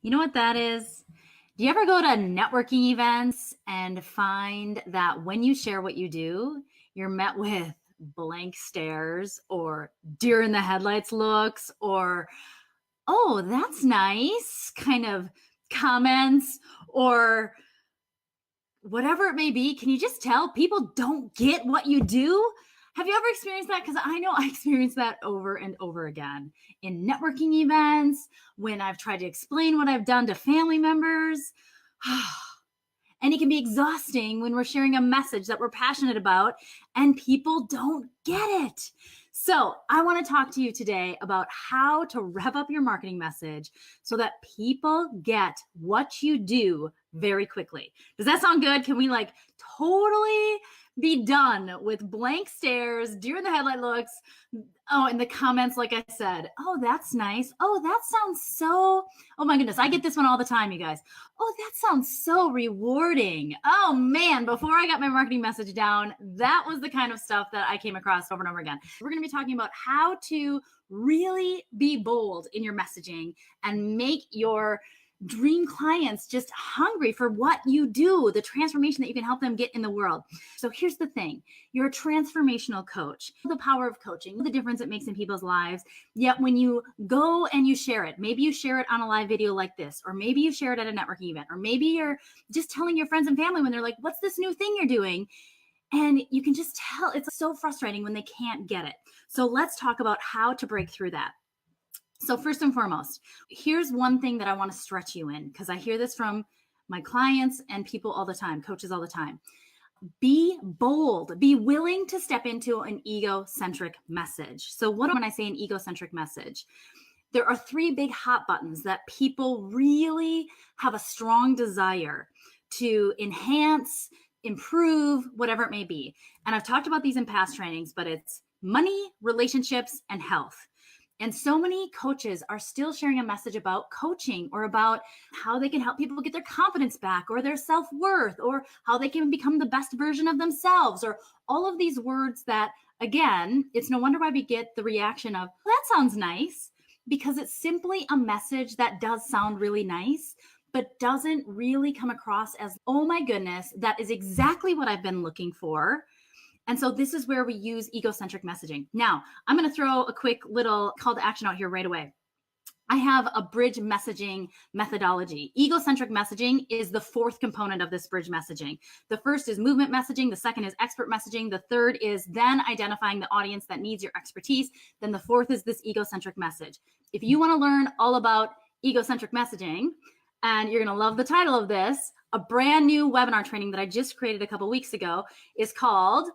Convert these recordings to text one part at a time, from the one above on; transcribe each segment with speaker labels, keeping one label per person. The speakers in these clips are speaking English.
Speaker 1: You know what that is? Do you ever go to networking events and find that when you share what you do, you're met with blank stares or deer in the headlights looks or, oh, that's nice kind of comments or whatever it may be? Can you just tell people don't get what you do? Have you ever experienced that? Because I know I experienced that over and over again in networking events, when I've tried to explain what I've done to family members. And it can be exhausting when we're sharing a message that we're passionate about and people don't get it. So, I want to talk to you today about how to rev up your marketing message so that people get what you do very quickly. Does that sound good? Can we totally be done with blank stares, deer in the headlight looks? Oh, in the comments, like I said, oh, that's nice. Oh, that sounds so, oh my goodness, I get this one all the time, you guys. Oh, that sounds so rewarding. Oh man, before I got my marketing message down, that was the kind of stuff that I came across over and over again. We're going to be talking about how to really be bold in your messaging and make your dream clients just hungry for what you do, the transformation that you can help them get in the world. So here's the thing. You're a transformational coach. The power of coaching, the difference it makes in people's lives. Yet when you go and you share it, maybe you share it on a live video like this, or maybe you share it at a networking event, or maybe you're just telling your friends and family when they're like, what's this new thing you're doing? And you can just tell it's so frustrating when they can't get it. So let's talk about how to break through that. So first and foremost, here's one thing that I want to stretch you in, because I hear this from my clients and people all the time, coaches all the time. Be bold, be willing to step into an egocentric message. So what when I say an egocentric message? There are three big hot buttons that people really have a strong desire to enhance, improve, whatever it may be. And I've talked about these in past trainings, but it's money, relationships, and health. And so many coaches are still sharing a message about coaching or about how they can help people get their confidence back or their self-worth or how they can become the best version of themselves or all of these words that, again, it's no wonder why we get the reaction of, well, that sounds nice, because it's simply a message that does sound really nice, but doesn't really come across as, oh my goodness, that is exactly what I've been looking for. And so this is where we use egocentric messaging. Now, I'm going to throw a quick little call to action out here right away. I have a bridge messaging methodology. Egocentric messaging is the fourth component of this bridge messaging. The first is movement messaging. The second is expert messaging. The third is then identifying the audience that needs your expertise. Then the fourth is this egocentric message. If you want to learn all about egocentric messaging, and you're going to love the title of this, a brand new webinar training that I just created a couple weeks ago is called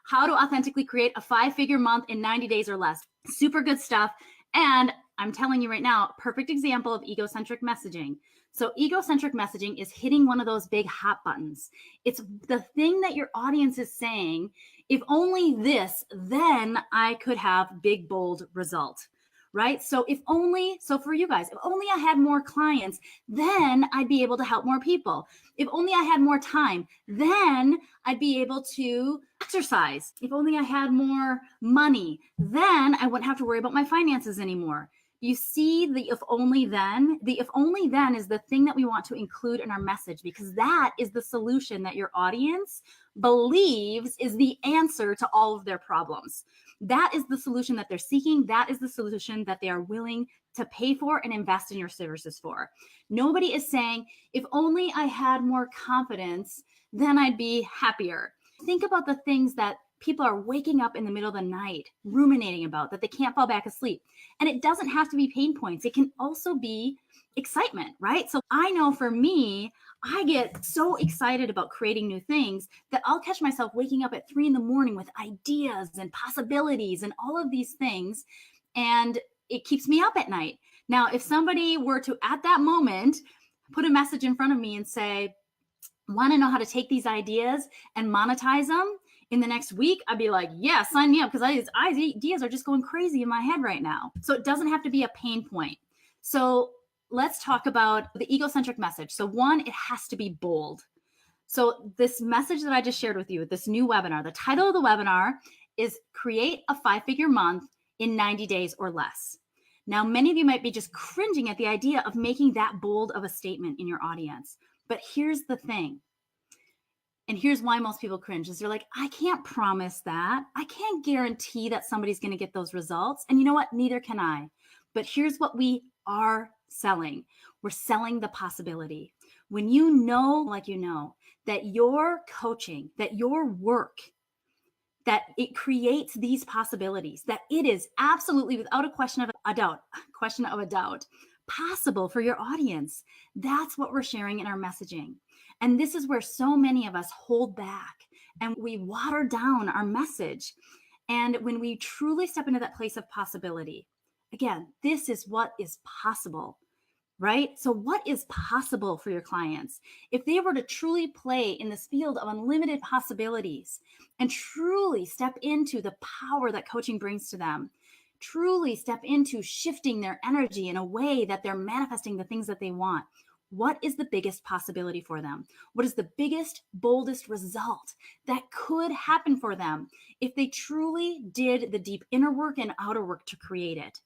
Speaker 1: How to Authentically Create a 5-Figure Month in 90 Days or Less. Super good stuff. And I'm telling you right now, perfect example of egocentric messaging. So egocentric messaging is hitting one of those big hot buttons. It's the thing that your audience is saying, if only this, then I could have big, bold result. Right? So for you guys, if only I had more clients, then I'd be able to help more people. If only I had more time, then I'd be able to exercise. If only I had more money, then I wouldn't have to worry about my finances anymore. You see the if only then? The if only then is the thing that we want to include in our message, because that is the solution that your audience believes is the answer to all of their problems. That is the solution that they're seeking. That is the solution that they are willing to pay for and invest in your services for. Nobody is saying, if only I had more confidence, then I'd be happier. Think about the things that people are waking up in the middle of the night ruminating about, that they can't fall back asleep. And it doesn't have to be pain points. It can also be excitement, right? So I know for me, I get so excited about creating new things that I'll catch myself waking up at 3 a.m. with ideas and possibilities and all of these things. And it keeps me up at night. Now, if somebody were to, at that moment, put a message in front of me and say, want to know how to take these ideas and monetize them in the next week, I'd be like, yeah, sign me up, because ideas are just going crazy in my head right now. So it doesn't have to be a pain point. So let's talk about the egocentric message. So one, it has to be bold. So this message that I just shared with you, this new webinar, the title of the webinar is Create a 5-Figure Month in 90 Days or Less. Now, many of you might be just cringing at the idea of making that bold of a statement in your audience. But here's the thing. And here's why most people cringe is they're like, I can't promise that. I can't guarantee that somebody's going to get those results. And you know what? Neither can I. But here's what we are selling. We're selling the possibility. When you know, like you know, that your coaching, that your work, that it creates these possibilities, that it is absolutely without a question of a doubt, possible for your audience. That's what we're sharing in our messaging. And this is where so many of us hold back and we water down our message. And when we truly step into that place of possibility, again, this is what is possible, right? So what is possible for your clients? If they were to truly play in this field of unlimited possibilities and truly step into the power that coaching brings to them, truly step into shifting their energy in a way that they're manifesting the things that they want, what is the biggest possibility for them? What is the biggest, boldest result that could happen for them if they truly did the deep inner work and outer work to create it?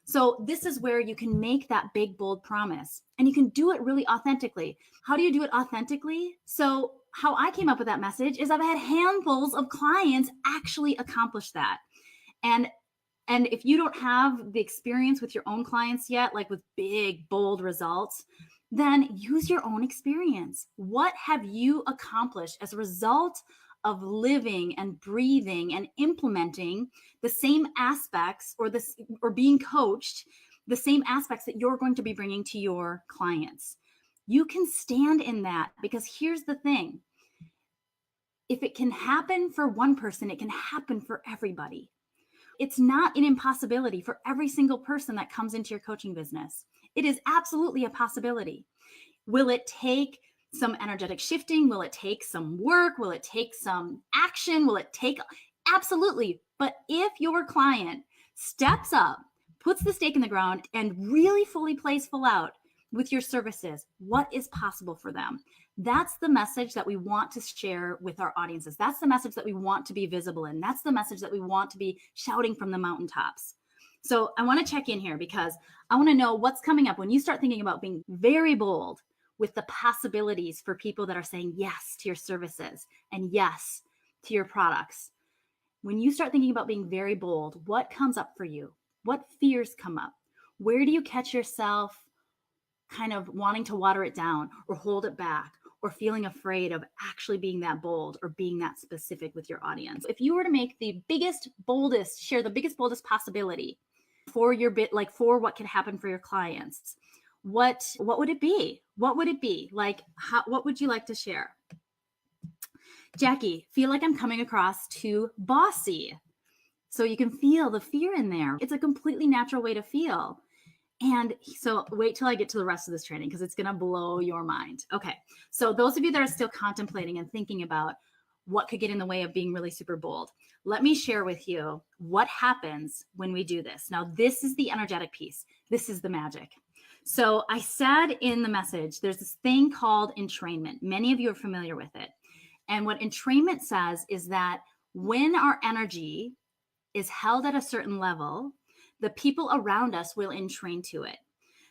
Speaker 1: So this is where you can make that big, bold promise, and you can do it really authentically. How do you do it authentically? So how I came up with that message is I've had handfuls of clients actually accomplish that. And if you don't have the experience with your own clients yet, like with big, bold results, then use your own experience. What have you accomplished as a result of living and breathing and implementing the same aspects or being coached, the same aspects that you're going to be bringing to your clients? You can stand in that, because here's the thing. If it can happen for one person, it can happen for everybody. It's not an impossibility for every single person that comes into your coaching business. It is absolutely a possibility. Will it take some energetic shifting? Will it take some work? Will it take some action? Will it take? Absolutely. But if your client steps up, puts the stake in the ground, and really fully plays full out with your services, what is possible for them? That's the message that we want to share with our audiences. That's the message that we want to be visible in. That's the message that we want to be shouting from the mountaintops. So I want to check in here because I want to know what's coming up when you start thinking about being very bold with the possibilities for people that are saying yes to your services and yes to your products. When you start thinking about being very bold, what comes up for you? What fears come up? Where do you catch yourself kind of wanting to water it down or hold it back or feeling afraid of actually being that bold or being that specific with your audience? If you were to make the biggest, boldest, share the biggest, boldest possibility for your bit, like for what could happen for your clients, what would it be? What would it be? Like, what would you like to share? Jackie, feel like I'm coming across too bossy. So you can feel the fear in there. It's a completely natural way to feel. And so wait till I get to the rest of this training because it's going to blow your mind. Okay. So those of you that are still contemplating and thinking about what could get in the way of being really super bold, let me share with you what happens when we do this. Now, this is the energetic piece. This is the magic. So I said in the message, there's this thing called entrainment. Many of you are familiar with it. And what entrainment says is that when our energy is held at a certain level, the people around us will entrain to it.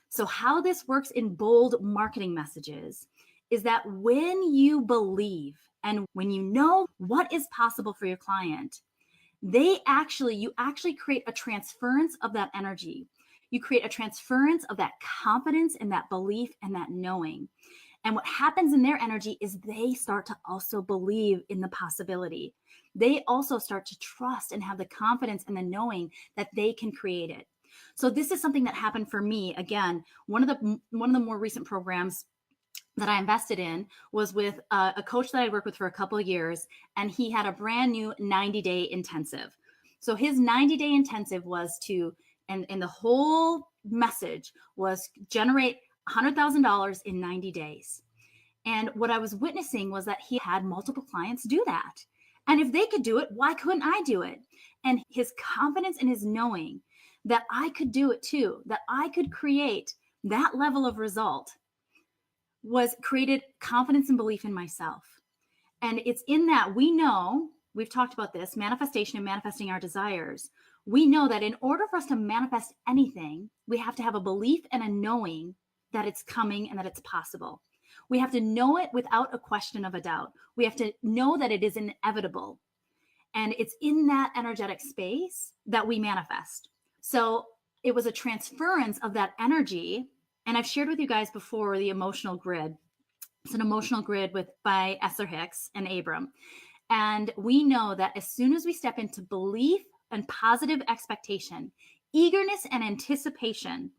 Speaker 1: So how this works in bold marketing messages is that when you believe and when you know what is possible for your client, you actually create a transference of that energy. You create a transference of that confidence and that belief and that knowing. And what happens in their energy is they start to also believe in the possibility. They also start to trust and have the confidence and the knowing that they can create it. So this is something that happened for me. Again, one of the more recent programs that I invested in was with a coach that I worked with for a couple of years, and he had a brand new 90-day intensive. So his 90-day intensive was and the whole message was generate $100,000 in 90 days. And what I was witnessing was that he had multiple clients do that. And if they could do it, why couldn't I do it? And his confidence and his knowing that I could do it too, that I could create that level of result, was created confidence and belief in myself. And it's in that we know, we've talked about this, manifestation and manifesting our desires. We know that in order for us to manifest anything, we have to have a belief and a knowing that it's coming and that it's possible. We have to know it without a question of a doubt. We have to know that it is inevitable. And it's in that energetic space that we manifest. So it was a transference of that energy. And I've shared with you guys before the emotional grid. It's an emotional grid by Esther Hicks and Abram. And we know that as soon as we step into belief and positive expectation, eagerness and anticipation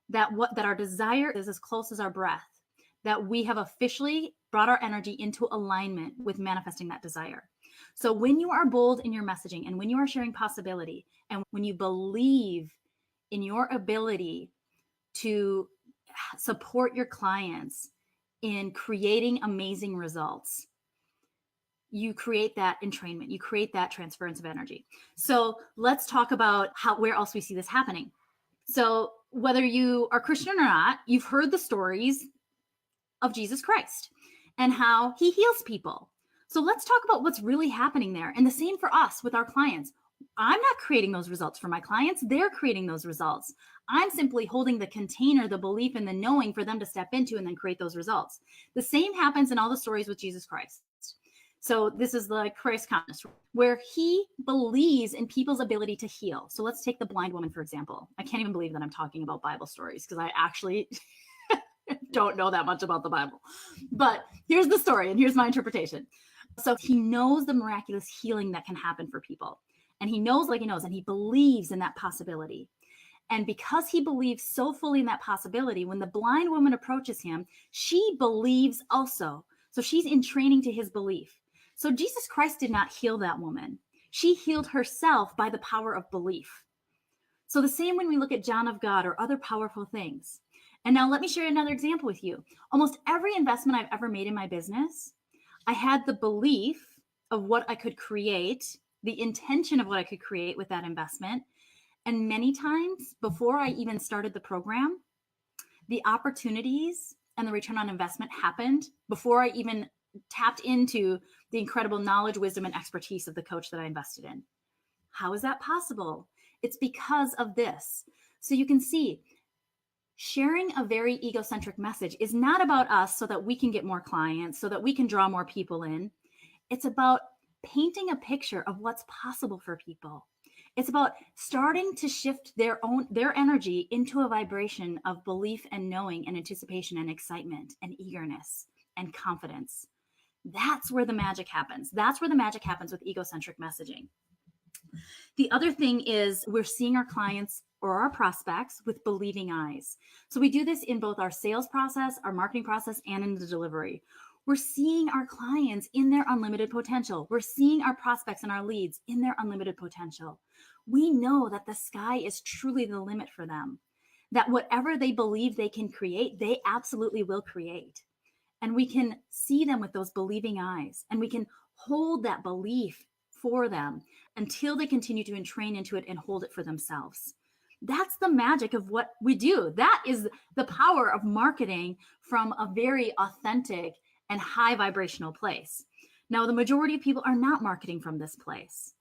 Speaker 1: that our desire is as close as our breath, that we have officially brought our energy into alignment with manifesting that desire. So when you are bold in your messaging and when you are sharing possibility and when you believe in your ability to support your clients in creating amazing results, you create that entrainment, you create that transference of energy. So let's talk about where else we see this happening. So whether you are Christian or not, you've heard the stories of Jesus Christ and how he heals people. So let's talk about what's really happening there. And the same for us with our clients. I'm not creating those results for my clients. They're creating those results. I'm simply holding the container, the belief, and the knowing for them to step into and then create those results. The same happens in all the stories with Jesus Christ. So this is the Christ consciousness, where he believes in people's ability to heal. So let's take the blind woman, for example. I can't even believe that I'm talking about Bible stories because I actually don't know that much about the Bible. But here's the story and here's my interpretation. So he knows the miraculous healing that can happen for people. And he knows like he knows, and he believes in that possibility. And because he believes so fully in that possibility, when the blind woman approaches him, she believes also. So she's in training to his belief. So Jesus Christ did not heal that woman. She healed herself by the power of belief. So the same when we look at John of God or other powerful things. And now let me share another example with you. Almost every investment I've ever made in my business, I had the belief of what I could create, the intention of what I could create with that investment. And many times before I even started the program, the opportunities and the return on investment happened before I even tapped into the incredible knowledge, wisdom, and expertise of the coach that I invested in. How is that possible? It's because of this. So you can see, sharing a very egocentric message is not about us so that we can get more clients, so that we can draw more people in. It's about painting a picture of what's possible for people. It's about starting to shift their energy into a vibration of belief and knowing and anticipation and excitement and eagerness and confidence. That's where the magic happens. That's where the magic happens with egocentric messaging. The other thing is we're seeing our clients or our prospects with believing eyes. So we do this in both our sales process, our marketing process, and in the delivery. We're seeing our clients in their unlimited potential. We're seeing our prospects and our leads in their unlimited potential. We know that the sky is truly the limit for them, that whatever they believe they can create, they absolutely will create. And we can see them with those believing eyes, and we can hold that belief for them until they continue to entrain into it and hold it for themselves. That's the magic of what we do. That is the power of marketing from a very authentic and high vibrational place. Now, the majority of people are not marketing from this place,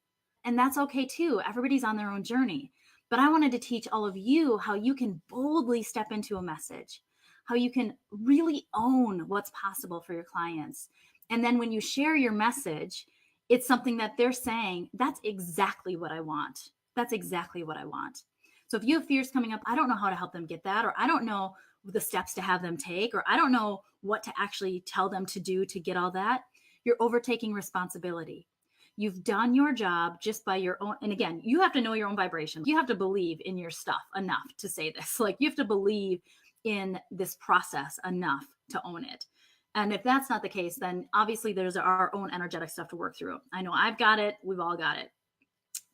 Speaker 1: and that's okay too. Everybody's on their own journey. But I wanted to teach all of you how you can boldly step into a message, how you can really own what's possible for your clients. And then when you share your message, it's something that they're saying, that's exactly what I want. That's exactly what I want. So if you have fears coming up, I don't know how to help them get that, or I don't know the steps to have them take, or I don't know what to actually tell them to do to get all that, you're overtaking responsibility. You've done your job just by your own. And again, you have to know your own vibration. You have to believe in your stuff enough to say this. Like, you have to believe in this process enough to own it. And if that's not the case, then obviously there's our own energetic stuff to work through. I know I've got it. We've all got it.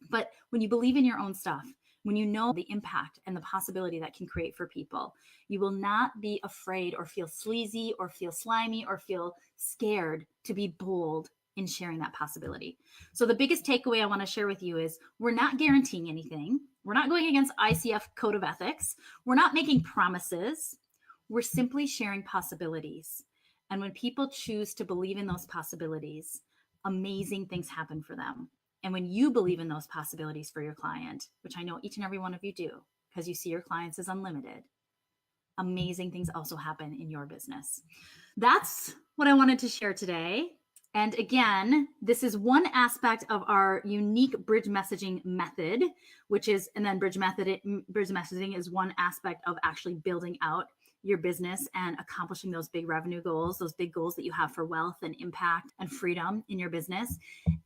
Speaker 1: But when you believe in your own stuff, when you know the impact and the possibility that can create for people, you will not be afraid or feel sleazy or feel slimy or feel scared to be bold in sharing that possibility. So the biggest takeaway I want to share with you is we're not guaranteeing anything. We're not going against ICF code of ethics. We're not making promises. We're simply sharing possibilities. And when people choose to believe in those possibilities, amazing things happen for them. And when you believe in those possibilities for your client, which I know each and every one of you do, because you see your clients as unlimited, amazing things also happen in your business. That's what I wanted to share today. And again, this is one aspect of our unique bridge messaging method, which is, and then bridge messaging is one aspect of actually building out your business and accomplishing those big revenue goals, those big goals that you have for wealth and impact and freedom in your business.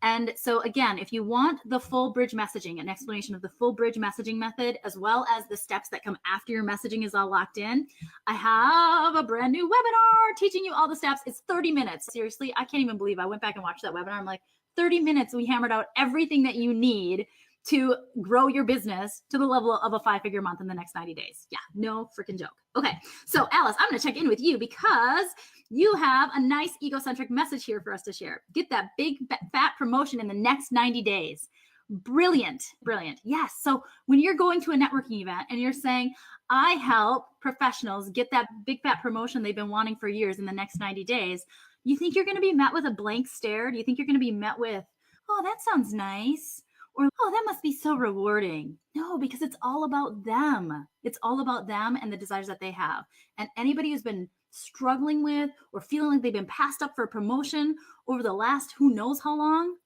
Speaker 1: And so again, if you want the full bridge messaging, an explanation of the full bridge messaging method, as well as the steps that come after your messaging is all locked in, I have a brand new webinar teaching you all the steps. It's 30 minutes. Seriously, I can't even believe I went back and watched that webinar. I'm like, 30 minutes, we hammered out everything that you need to grow your business to the level of a 5-figure month in the next 90 days. Yeah, no freaking joke. Okay, so Alice, I'm gonna check in with you because you have a nice egocentric message here for us to share. Get that big fat promotion in the next 90 days. Brilliant, brilliant. Yes, so when you're going to a networking event and you're saying, I help professionals get that big fat promotion they've been wanting for years in the next 90 days, you think you're gonna be met with a blank stare? Do you think you're gonna be met with, oh, that sounds nice? Or, oh, that must be so rewarding. No, because it's all about them. It's all about them and the desires that they have. And anybody who's been struggling with or feeling like they've been passed up for a promotion over the last who knows how long,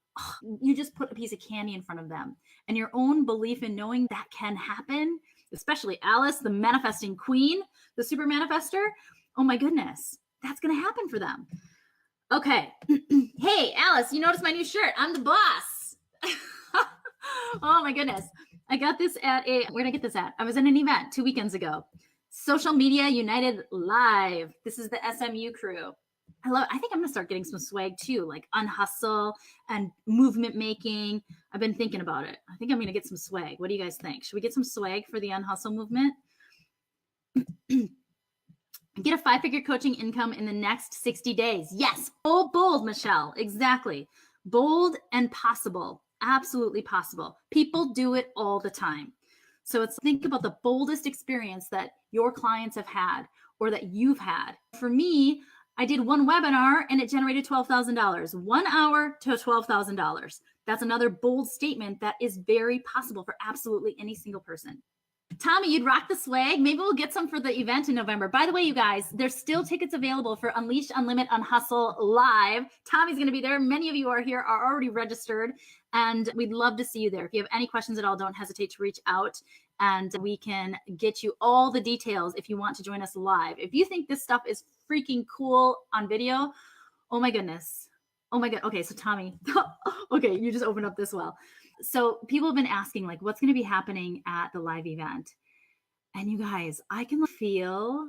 Speaker 1: you just put a piece of candy in front of them. And your own belief in knowing that can happen, especially Alice, the manifesting queen, the super manifester, oh my goodness, that's going to happen for them. Okay. Hey, Alice, you notice my new shirt? I'm the boss. Oh my goodness. I got this at where did I get this at? I was at an event 2 weekends ago. Social Media United Live. This is the SMU crew. I think I'm gonna start getting some swag too, like Unhustle and movement making. I've been thinking about it. I think I'm gonna get some swag. What do you guys think? Should we get some swag for the Unhustle movement? Get a 5-figure coaching income in the next 60 days. Yes, bold, Michelle. Exactly. Bold and possible. Absolutely possible. People do it all the time. So it's think about the boldest experience that your clients have had or that you've had. For me, I did one webinar and it generated $12,000, 1 hour to $12,000. That's another bold statement that is very possible for absolutely any single person. Tommy, you'd rock the swag. Maybe we'll get some for the event in November. By the way, you guys, there's still tickets available for Unleash, Unlimit, Unhustle Live. Tommy's going to be there. Many of you are here, are already registered, and we'd love to see you there. If you have any questions at all, don't hesitate to reach out, and we can get you all the details if you want to join us live. If you think this stuff is freaking cool on video, oh my goodness. Oh my God. Okay, so Tommy, okay, you just opened up this well. So people have been asking, like, what's going to be happening at the live event? And you guys, I can feel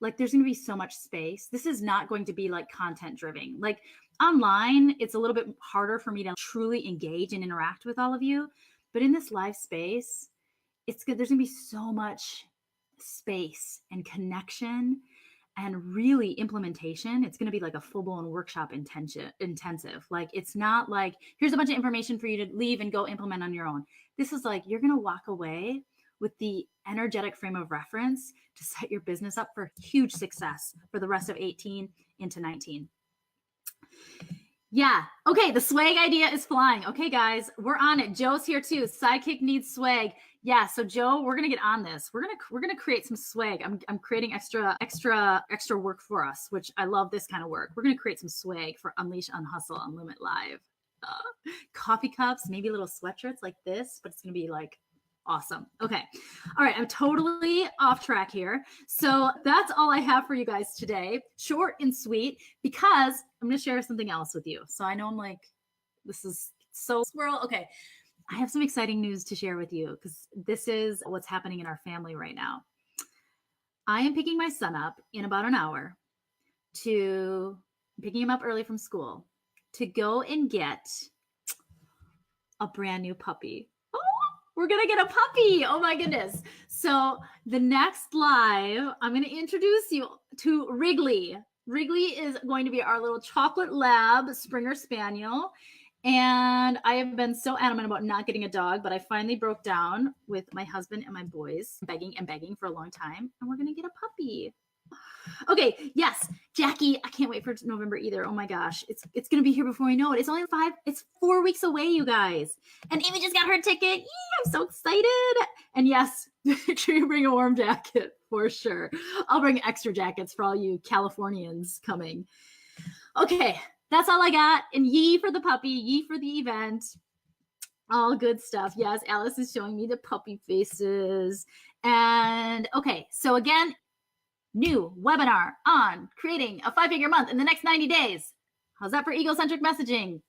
Speaker 1: like there's going to be so much space. This is not going to be like content driven. Like online, it's a little bit harder for me to truly engage and interact with all of you. But in this live space, it's good. There's going to be so much space and connection and really implementation. It's going to be like a full-blown workshop intensive. Like, it's not like, here's a bunch of information for you to leave and go implement on your own. This is like, you're going to walk away with the energetic frame of reference to set your business up for huge success for the rest of 18 into 19. Yeah. Okay. The swag idea is flying. Okay, guys, we're on it. Joe's here too. Sidekick needs swag. Yeah. So Joe, we're going to get on this. We're going to create some swag. I'm creating extra work for us, which I love this kind of work. We're going to create some swag for Unleash, Unhustle, Unlimit Live. Coffee cups, maybe little sweatshirts like this, but it's going to be like awesome. Okay. All right. I'm totally off track here. So that's all I have for you guys today. Short and sweet, because I'm going to share something else with you. So I know I'm like, this is so squirrel. Okay. I have some exciting news to share with you because this is what's happening in our family right now. I am picking my son up in about an hour picking him up early from school to go and get a brand new puppy. We're going to get a puppy. Oh my goodness. So the next live, I'm going to introduce you to Wrigley. Wrigley is going to be our little chocolate lab Springer Spaniel. And I have been so adamant about not getting a dog, but I finally broke down with my husband and my boys, begging and begging for a long time. And we're going to get a puppy. Okay, yes, Jackie, I can't wait for November either. Oh my gosh, it's gonna be here before we know it. It's 4 weeks away, you guys. And Amy just got her ticket. Yee, I'm so excited. And yes, make sure you bring a warm jacket for sure. I'll bring extra jackets for all you Californians coming. Okay, that's all I got. And yee for the puppy, yee for the event. All good stuff. Yes, Alice is showing me the puppy faces. And okay, so again, new webinar on creating a 5-figure month in the next 90 days. How's that for egocentric messaging?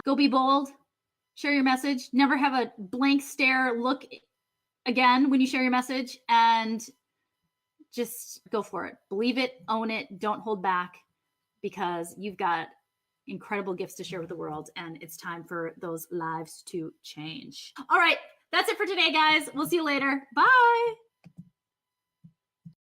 Speaker 1: Go be bold, share your message, never have a blank stare look again when you share your message, and just go for it. Believe it, own it, don't hold back, because you've got incredible gifts to share with the world, and it's time for those lives to change. All right, that's it for today, guys. We'll see you later. Bye.